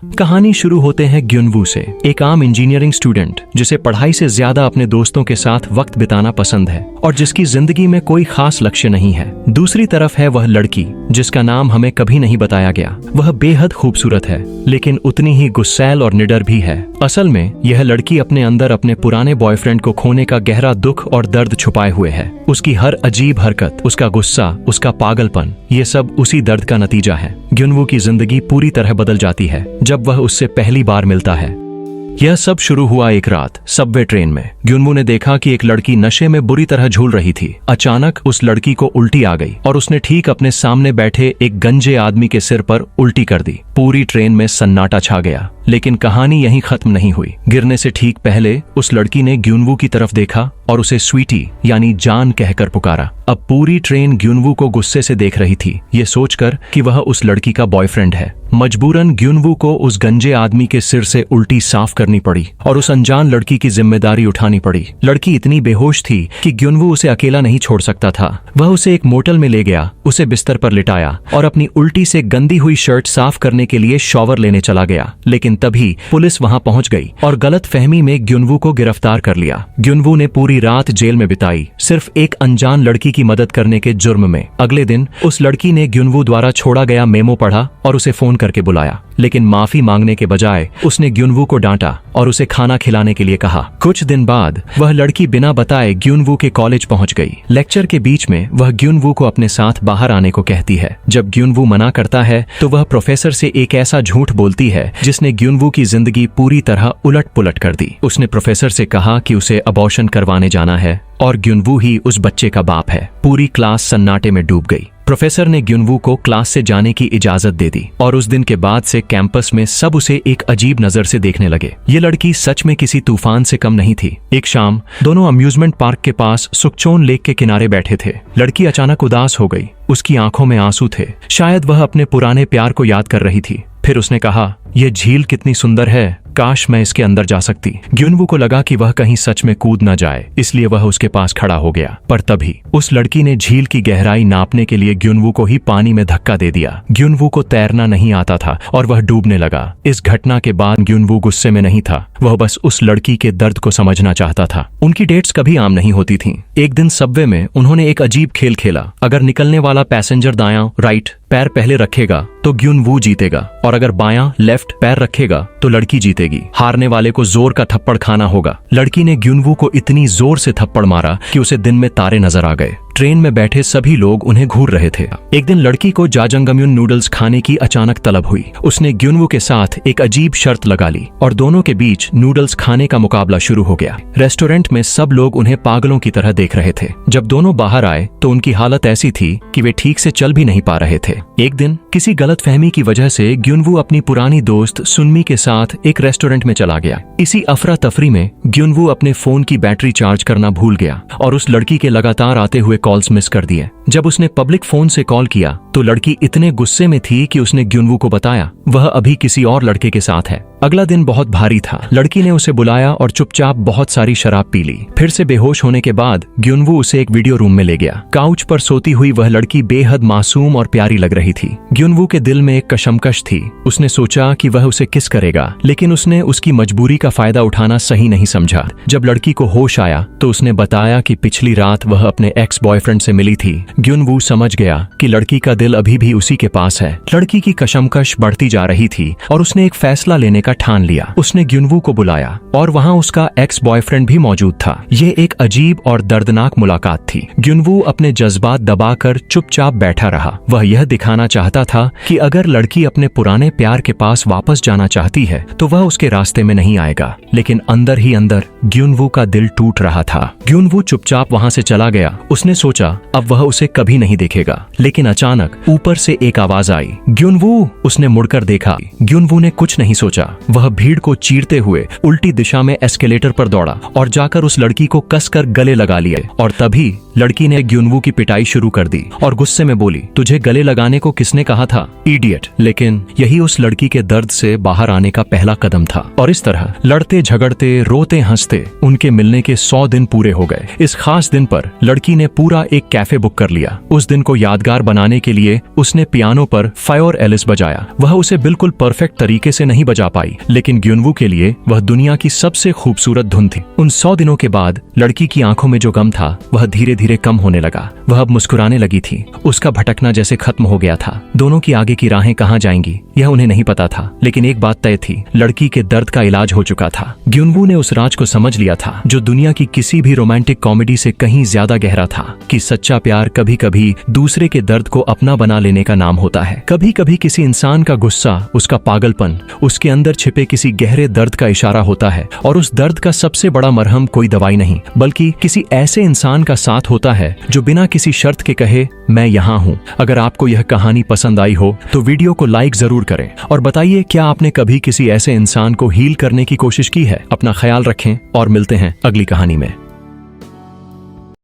कहानी शुरू होते हैं ग्युनवू से, एक आम इंजीनियरिंग स्टूडेंट जिसे पढ़ाई से ज्यादा अपने दोस्तों के साथ वक्त बिताना पसंद है और जिसकी जिंदगी में कोई खास लक्ष्य नहीं है। दूसरी तरफ है वह लड़की जिसका नाम हमें कभी नहीं बताया गया। वह बेहद खूबसूरत है लेकिन उतनी ही गुस्सैल और निडर भी है। असल में यह लड़की अपने अंदर अपने पुराने बॉयफ्रेंड को खोने का गहरा दुख और दर्द छुपाए हुए है। उसकी हर अजीब हरकत, उसका गुस्सा, उसका पागलपन, ये सब उसी दर्द का नतीजा है। ग्युनवू की जिंदगी पूरी तरह बदल जाती है जब वह उससे पहली बार मिलता है। यह सब शुरू हुआ एक रात सबवे ट्रेन में। ग्युनवू ने देखा कि एक लड़की नशे में बुरी तरह झूल रही थी। अचानक उस लड़की को उल्टी आ गई और उसने ठीक अपने सामने बैठे एक गंजे आदमी के सिर पर उल्टी कर दी। पूरी ट्रेन में सन्नाटा छा गया। लेकिन कहानी यहीं खत्म नहीं हुई। गिरने से ठीक पहले उस लड़की ने ग्युनवू की तरफ देखा और उसे स्वीटी यानी जान कहकर पुकारा। अब पूरी ट्रेन ग्युनवू को गुस्से से देख रही थी, ये सोचकर कि वह उस लड़की का बॉयफ्रेंड है। मजबूरन ग्युनवू को उस गंजे आदमी के सिर से उल्टी साफ करनी पड़ी और उस अनजान लड़की की जिम्मेदारी उठानी पड़ी। लड़की इतनी बेहोश थी कि ग्युनवू उसे अकेला नहीं छोड़ सकता था। वह उसे एक मोटल में ले गया, उसे बिस्तर पर लिटाया और अपनी उल्टी से गंदी हुई शर्ट साफ करने के लिए शॉवर लेने चला गया। लेकिन तभी पुलिस वहां पहुंच गई और गलत फहमी में ग्युनवू को गिरफ्तार कर लिया। ग्युनवू ने पूरी रात जेल में बिताई, सिर्फ एक अनजान लड़की की मदद करने के जुर्म में। अगले दिन उस लड़की ने ग्युनवू द्वारा छोड़ा गया मेमो पढ़ा और उसे फोन करके बुलाया। लेकिन माफी मांगने के बजाय उसने ग्युनवू को डांटा और उसे खाना खिलाने के लिए कहा। कुछ दिन बाद वह लड़की बिना बताए ग्युनवू के कॉलेज पहुंच गई। लेक्चर के बीच में वह ग्युनवू को अपने साथ बाहर आने को कहती है। जब ग्युनवू मना करता है तो वह प्रोफेसर से एक ऐसा झूठ बोलती है जिसने ग्युनवू की जिंदगी पूरी तरह उलट पुलट कर दी। उसने प्रोफेसर से कहा कि उसे अबॉर्शन करवाने जाना है और ग्युनवू ही उस बच्चे का बाप है। पूरी क्लास सन्नाटे में डूब गई। प्रोफेसर ने ग्युनवू को क्लास से जाने की इजाजत दे दी और उस दिन के बाद से कैंपस में सब उसे एक अजीब नजर से देखने लगे। ये लड़की सच में किसी तूफान से कम नहीं थी। एक शाम दोनों अम्यूजमेंट पार्क के पास सुकचोन लेक के किनारे बैठे थे। लड़की अचानक उदास हो गई। उसकी आंखों में आंसू थे। शायद वह अपने पुराने प्यार को याद कर रही थी। फिर उसने कहा, यह झील कितनी सुंदर है, काश मैं इसके अंदर जा सकती। ग्युनवू को लगा कि वह कहीं सच में कूद न जाए, इसलिए वह उसके पास खड़ा हो गया। पर तभी उस लड़की ने झील की गहराई नापने के लिए ग्युनवू को ही पानी में धक्का दे दिया। ग्युनवू को तैरना नहीं आता था और वह डूबने लगा। इस घटना के बाद ग्युनवू गुस्से में नहीं था, वह बस उस लड़की के दर्द को समझना चाहता था। उनकी डेट्स कभी आम नहीं होती थीं। एक दिन सबवे में उन्होंने एक अजीब खेल खेला। अगर निकलने वाला पैसेंजर दायां राइट पैर पहले रखेगा तो ग्युनवू जीतेगा और अगर बायां लेफ्ट पैर रखेगा तो लड़की जीतेगी। हारने वाले को जोर का थप्पड़ खाना होगा। लड़की ने ग्युनवू को इतनी जोर से थप्पड़ मारा कि उसे दिन में तारे नजर आ गए। ट्रेन में बैठे सभी लोग उन्हें घूर रहे थे। एक दिन लड़की को जाजंगम्युन नूडल्स खाने की अचानक तलब हुई। उसने ग्युनवू के साथ एक अजीब शर्त लगा ली और दोनों के बीच नूडल्स खाने का मुकाबला शुरू हो गया। रेस्टोरेंट में सब लोग उन्हें पागलों की तरह देख रहे थे। जब दोनों बाहर आए तो उनकी हालत ऐसी थी कि वे ठीक से चल भी नहीं पा रहे थे। एक दिन किसी गलतफहमी की वजह से ग्युनवू अपनी पुरानी दोस्त सुनमी के साथ एक रेस्टोरेंट में चला गया। इसी अफरा तफरी में ग्युनवू अपने फोन की बैटरी चार्ज करना भूल गया और उस लड़की के लगातार आते हुए कॉल्स मिस कर दिए। जब उसने पब्लिक फोन से कॉल किया तो लड़की इतने गुस्से में थी कि उसने ग्युनवू को बताया वह अभी किसी और लड़के के साथ है। अगला दिन बहुत भारी था। लड़की ने उसे बुलाया और चुपचाप बहुत सारी शराब पी ली। फिर से बेहोश होने के बाद ग्युनवू उसे एक वीडियो रूम में ले गया। काउच पर सोती हुई वह लड़की बेहद मासूम और प्यारी लग रही थी। ग्युनवू के दिल में एक कशमकश थी। उसने सोचा कि वह उसे किस करेगा, लेकिन उसने उसकी मजबूरी का फायदा उठाना सही नहीं समझा। जब लड़की को होश आया तो उसने बताया कि पिछली रात वह अपने एक्स बॉयफ्रेंड से मिली थी। ग्युनवू समझ गया कि लड़की का दिल अभी भी उसी के पास है। लड़की की कशमकश बढ़ती जा रही थी और उसने एक फैसला लेने का ठान लिया। उसने ग्युनवू को बुलाया और वहां उसका एक्स बॉयफ्रेंड भी मौजूद था। ये एक अजीब और दर्दनाक मुलाकात थी। ग्युनवू अपने जज्बात दबाकर चुपचाप बैठा रहा। वह यह दिखाना चाहता था कि अगर लड़की अपने पुराने प्यार के पास वापस जाना चाहती है तो वह उसके रास्ते में नहीं आएगा। लेकिन अंदर ही अंदर ग्युनवू का दिल टूट रहा था। ग्युनवू चुपचाप वहां से चला गया। उसने सोचा अब वह उसे कभी नहीं देखेगा। लेकिन अचानक ऊपर से एक आवाज आई, ग्युनवू। उसने मुड़कर देखा। ग्युनवू ने कुछ नहीं सोचा। वह भीड़ को चीरते हुए उल्टी दिशा में एस्केलेटर पर दौड़ा और जाकर उस लड़की को कसकर गले लगा लिए। और तभी लड़की ने ग्युनवू की पिटाई शुरू कर दी और गुस्से में बोली, तुझे गले लगाने को किसने कहा था, इडियट। लेकिन यही उस लड़की के दर्द से बाहर आने का पहला कदम था। और इस तरह लड़ते झगड़ते रोते हंसते उनके मिलने के 100 दिन पूरे हो गए। इस खास दिन पर लड़की ने पूरा एक कैफे बुक कर लिया। उस दिन को यादगार बनाने के लिए उसने पियानो पर फायर एलिस बजाया। वह उसे बिल्कुल परफेक्ट तरीके से नहीं बजा पाई, लेकिन ग्युनवू के लिए वह दुनिया की सबसे खूबसूरत धुन थी। उन 100 दिनों के बाद लड़की की आंखों में जो गम था वह धीरे धीरे कम होने लगा। वह अब मुस्कुराने लगी थी। उसका भटकना जैसे खत्म हो गया था। दोनों की आगे की राहें कहां जाएंगी यह उन्हें नहीं पता था, लेकिन एक बात तय थी, लड़की के दर्द का इलाज हो चुका था। ग्युनवू ने उस राज को समझ लिया था जो दुनिया की किसी भी रोमांटिक कॉमेडी से कहीं ज्यादा गहरा था, कि सच्चा प्यार कभी कभी दूसरे के दर्द को अपना बना लेने का नाम होता है। कभी कभी किसी इंसान का गुस्सा, उसका पागलपन, उसके अंदर छिपे किसी गहरे दर्द का इशारा होता है। और उस दर्द का सबसे बड़ा मरहम कोई दवाई नहीं, बल्कि किसी ऐसे इंसान का साथ होता है जो बिना किसी शर्त के कहे, मैं यहाँ हूँ। अगर आपको यह कहानी पसंद आई हो तो वीडियो को लाइक जरूर करें और बताइए क्या आपने कभी किसी ऐसे इंसान को हील करने की कोशिश की है। अपना ख्याल रखें और मिलते हैं अगली कहानी में।